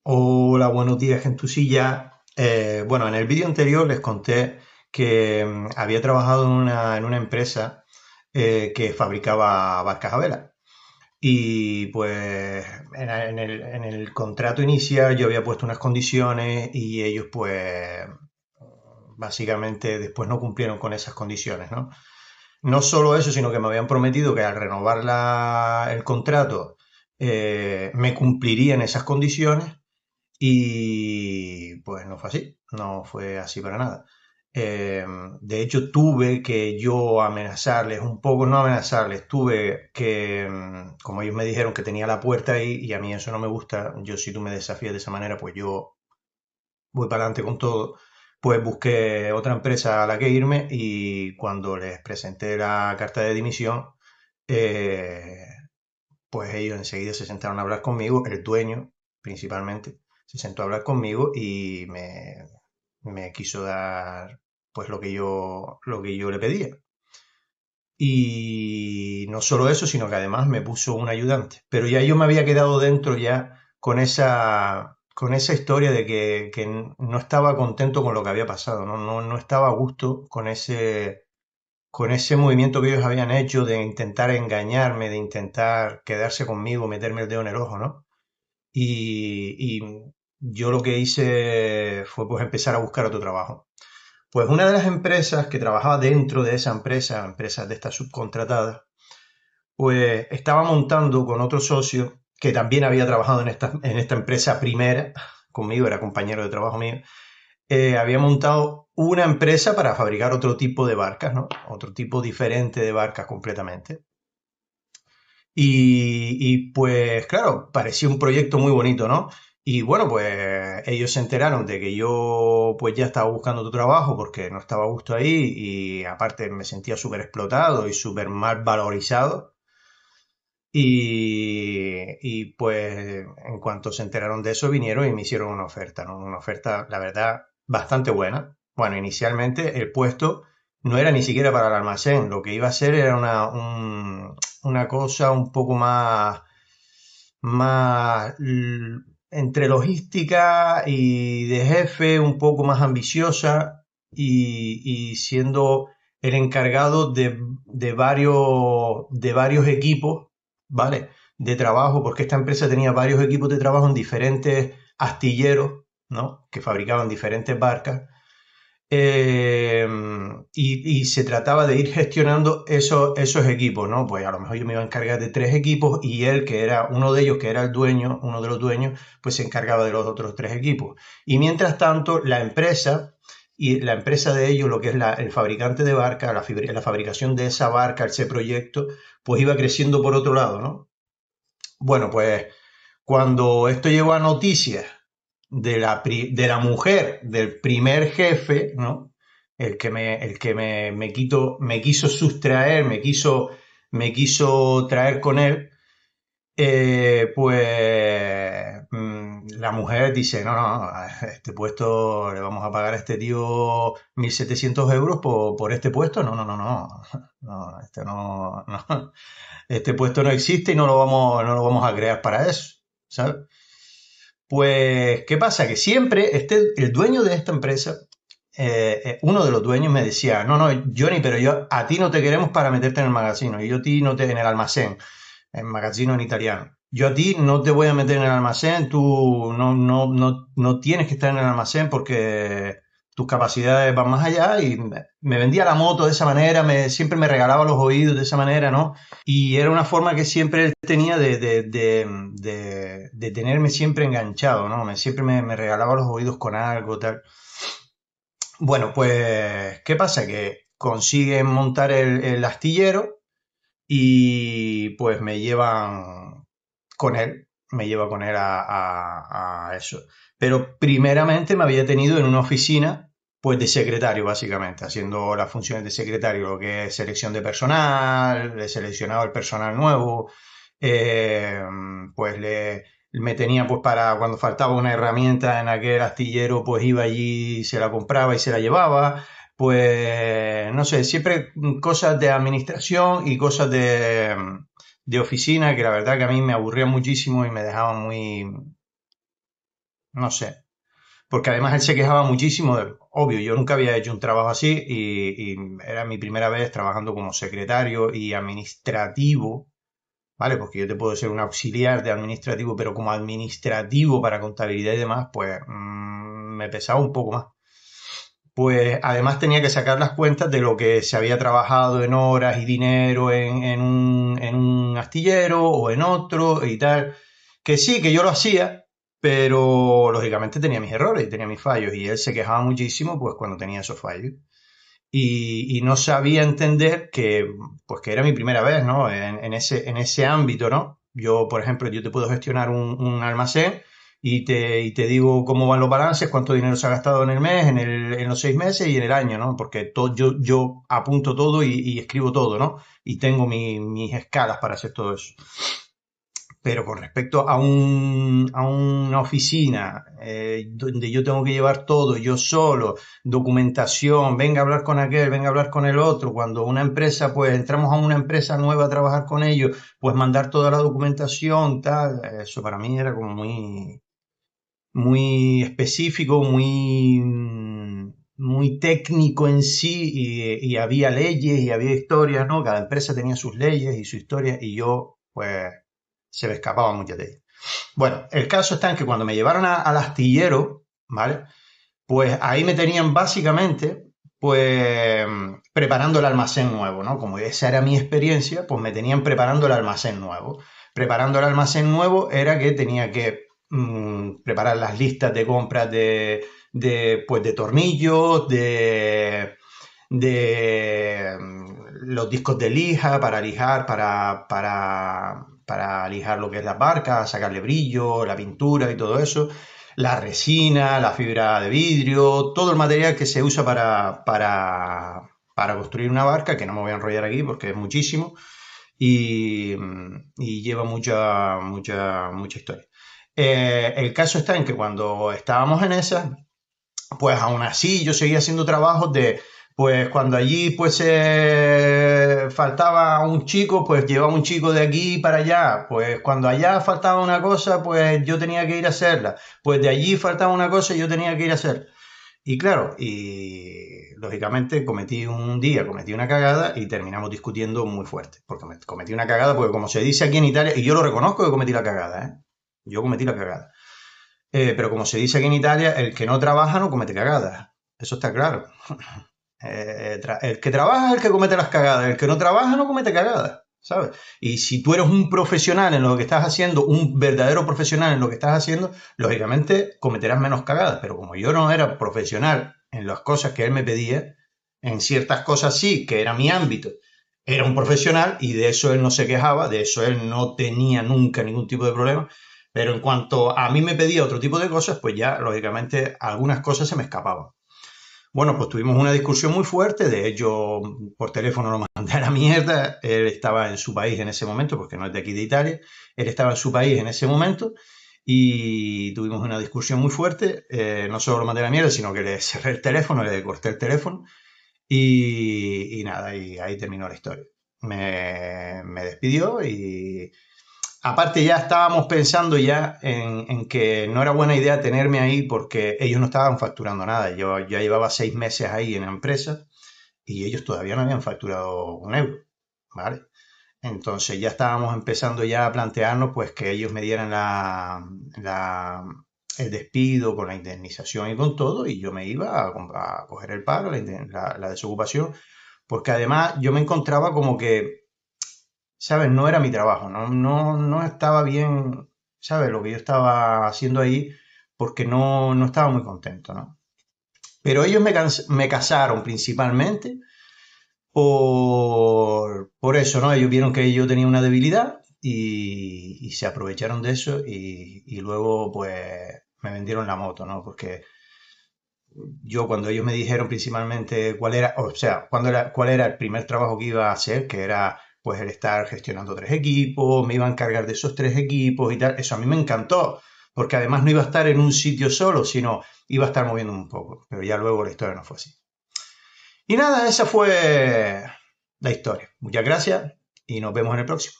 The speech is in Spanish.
Hola, buenos días, Gentusilla. Bueno, en el vídeo anterior les conté que había trabajado en una empresa que fabricaba barcas a vela. Y pues en el contrato inicial yo había puesto unas condiciones y ellos pues básicamente después no cumplieron con esas condiciones, ¿no? No solo eso, sino que me habían prometido que al renovar el contrato me cumplirían esas condiciones y pues no fue así, no fue así para nada. Eh, de hecho, tuve que yo amenazarles un poco, no amenazarles, tuve que, como ellos me dijeron que tenía la puerta ahí y a mí eso no me gusta, yo si tú me desafías de esa manera, pues yo voy para adelante con todo, pues busqué otra empresa a la que irme y cuando les presenté la carta de dimisión, eh, pues ellos enseguida se sentaron a hablar conmigo, el dueño principalmente, se sentó a hablar conmigo y me quiso dar pues lo que yo le pedía. Y no solo eso, sino que además me puso un ayudante. Pero ya yo me había quedado dentro ya con esa historia de que no estaba contento con lo que había pasado, no estaba a gusto con ese movimiento que ellos habían hecho de intentar engañarme, de intentar quedarse conmigo, meterme el dedo en el ojo, ¿no? Y yo lo que hice fue pues empezar a buscar otro trabajo. Pues una de las empresas que trabajaba dentro de esa empresa, empresas de estas subcontratadas, pues estaba montando con otro socio que también había trabajado en esta empresa primera, conmigo, era compañero de trabajo mío, había montado una empresa para fabricar otro tipo de barcas, ¿no? Otro tipo diferente de barcas completamente. Pues claro, parecía un proyecto muy bonito, ¿no? Y bueno, pues ellos se enteraron de que yo pues ya estaba buscando otro trabajo porque no estaba a gusto ahí y aparte me sentía súper explotado y súper mal valorizado. Pues en cuanto se enteraron de eso vinieron y me hicieron una oferta, ¿no? Una oferta, la verdad, bastante buena. Bueno, inicialmente el puesto no era ni siquiera para el almacén, lo que iba a ser era una cosa un poco más entre logística y de jefe, un poco más ambiciosa y siendo el encargado de varios equipos, ¿vale? De trabajo, porque esta empresa tenía varios equipos de trabajo en diferentes astilleros, ¿no? Que fabricaban diferentes barcas eh, y se trataba de ir gestionando esos equipos, ¿no? Pues a lo mejor yo me iba a encargar de tres equipos y él, que era uno de ellos, que era el dueño, uno de los dueños, pues se encargaba de los otros tres equipos. Y mientras tanto, la empresa de ellos, lo que es el fabricante de barca, la fabricación de esa barca, ese proyecto, pues iba creciendo por otro lado, ¿no? Bueno, pues cuando esto llegó a noticias de la mujer del primer jefe, ¿no? El que me quiso sustraer, me quiso traer con él, pues la mujer dice, no, no, este puesto le vamos a pagar a este tío 1.700 euros por este puesto. No, no, no, no, no, este puesto no existe y no lo vamos a crear para eso, ¿sabes? Pues, ¿qué pasa? Que siempre el dueño de esta empresa, uno de los dueños me decía, no, no, Johnny, pero yo a ti no te queremos para meterte en el magazino, y yo a ti no te, en el almacén, en magazino en italiano. Yo a ti no te voy a meter en el almacén, tú no tienes que estar en el almacén porque tus capacidades van más allá y me vendía la moto de esa manera, siempre me regalaba los oídos de esa manera, ¿no? Y era una forma que siempre él tenía de tenerme siempre enganchado, ¿no? Siempre me regalaba los oídos con algo, tal. Bueno, pues, ¿qué pasa? Que consiguen montar el astillero y pues me lleva con él a eso. Pero primeramente me había tenido en una oficina, pues de secretario, básicamente, haciendo las funciones de secretario, lo que es selección de personal, le seleccionaba el personal nuevo, eh, pues me tenía pues para cuando faltaba una herramienta en aquel astillero, pues iba allí, se la compraba y se la llevaba. Pues no sé, siempre cosas de administración y cosas de oficina que la verdad que a mí me aburría muchísimo y me dejaban muy, no sé. Porque además él se quejaba muchísimo, obvio, yo nunca había hecho un trabajo así y era mi primera vez trabajando como secretario y administrativo, ¿vale? Porque yo te puedo ser un auxiliar de administrativo, pero como administrativo para contabilidad y demás, pues me pesaba un poco más. Pues además tenía que sacar las cuentas de lo que se había trabajado en horas y dinero en un astillero o en otro y tal. Que sí, que yo lo hacía, pero lógicamente tenía mis errores y tenía mis fallos. Y él se quejaba muchísimo pues cuando tenía esos fallos. Y no sabía entender que, pues, que era mi primera vez, ¿no? En ese ámbito, ¿no? Yo, por ejemplo, yo te puedo gestionar un almacén y te digo cómo van los balances, cuánto dinero se ha gastado en el mes, en los 6 meses y en el año, ¿no? Porque yo apunto todo y escribo todo, ¿no? Y tengo mis escalas para hacer todo eso. Pero con respecto a una oficina donde yo tengo que llevar todo yo solo, documentación, venga a hablar con aquel, venga a hablar con el otro, cuando una empresa, pues entramos a una empresa nueva a trabajar con ellos, pues mandar toda la documentación, tal, eso para mí era como muy específico, muy técnico en sí y había leyes y había historias, ¿no? Cada empresa tenía sus leyes y su historia y yo, pues, se me escapaban muchas de ellas. Bueno, el caso está en que cuando me llevaron al astillero, ¿vale? Pues ahí me tenían básicamente, pues, preparando el almacén nuevo, ¿no? Como esa era mi experiencia, pues me tenían preparando el almacén nuevo. Preparando el almacén nuevo era que tenía que preparar las listas de compras pues, de tornillos, los discos de lija para lijar, para lijar lo que es las barcas, sacarle brillo, la pintura y todo eso, la resina, la fibra de vidrio, todo el material que se usa para construir una barca, que no me voy a enrollar aquí porque es muchísimo y lleva mucha historia. El caso está en que cuando estábamos en esa, pues aún así yo seguía haciendo trabajos pues cuando allí pues faltaba un chico, pues llevaba un chico de aquí para allá, pues cuando allá faltaba una cosa, pues yo tenía que ir a hacerla, pues de allí faltaba una cosa y yo tenía que ir a hacerla. Y claro, y lógicamente cometí una cagada y terminamos discutiendo muy fuerte, porque cometí una cagada, porque como se dice aquí en Italia, y yo lo reconozco que cometí la cagada, ¿eh? Yo cometí la cagada. Pero como se dice aquí en Italia, el que no trabaja no comete cagadas. Eso está claro. El que trabaja es el que comete las cagadas. El que no trabaja no comete cagadas. ¿Sabes? Y si tú eres un profesional en lo que estás haciendo, un verdadero profesional en lo que estás haciendo, lógicamente cometerás menos cagadas. Pero como yo no era profesional en las cosas que él me pedía, en ciertas cosas sí, que era mi ámbito, era un profesional y de eso él no se quejaba, de eso él no tenía nunca ningún tipo de problema. Pero en cuanto a mí me pedía otro tipo de cosas, pues ya, lógicamente, algunas cosas se me escapaban. Bueno, pues tuvimos una discusión muy fuerte, de hecho, por teléfono lo mandé a la mierda, él estaba en su país en ese momento, porque no es de aquí de Italia, él estaba en su país en ese momento y tuvimos una discusión muy fuerte, no solo lo mandé a la mierda, sino que le cerré el teléfono, le corté el teléfono y nada, y ahí terminó la historia. Me despidió y aparte ya estábamos pensando ya en que no era buena idea tenerme ahí porque ellos no estaban facturando nada. Yo ya llevaba 6 meses ahí en la empresa y ellos todavía no habían facturado un euro, ¿vale? Entonces ya estábamos empezando ya a plantearnos pues que ellos me dieran la- el despido con la indemnización y con todo y yo me iba a coger el paro, la desocupación, porque además yo me encontraba como que ¿sabes? No era mi trabajo, no estaba bien, ¿sabes? Lo que yo estaba haciendo ahí, porque no estaba muy contento, ¿no? Pero ellos me casaron principalmente por eso, ¿no? Ellos vieron que yo tenía una debilidad y se aprovecharon de eso y luego, pues, me vendieron la moto, ¿no? Porque yo cuando ellos me dijeron principalmente cuál era, o sea, cuál era el primer trabajo que iba a hacer, que era pues el estar gestionando 3 equipos, me iba a encargar de esos 3 equipos y tal, eso a mí me encantó, porque además no iba a estar en un sitio solo, sino iba a estar moviendo un poco, pero ya luego la historia no fue así. Y nada, esa fue la historia. Muchas gracias y nos vemos en el próximo.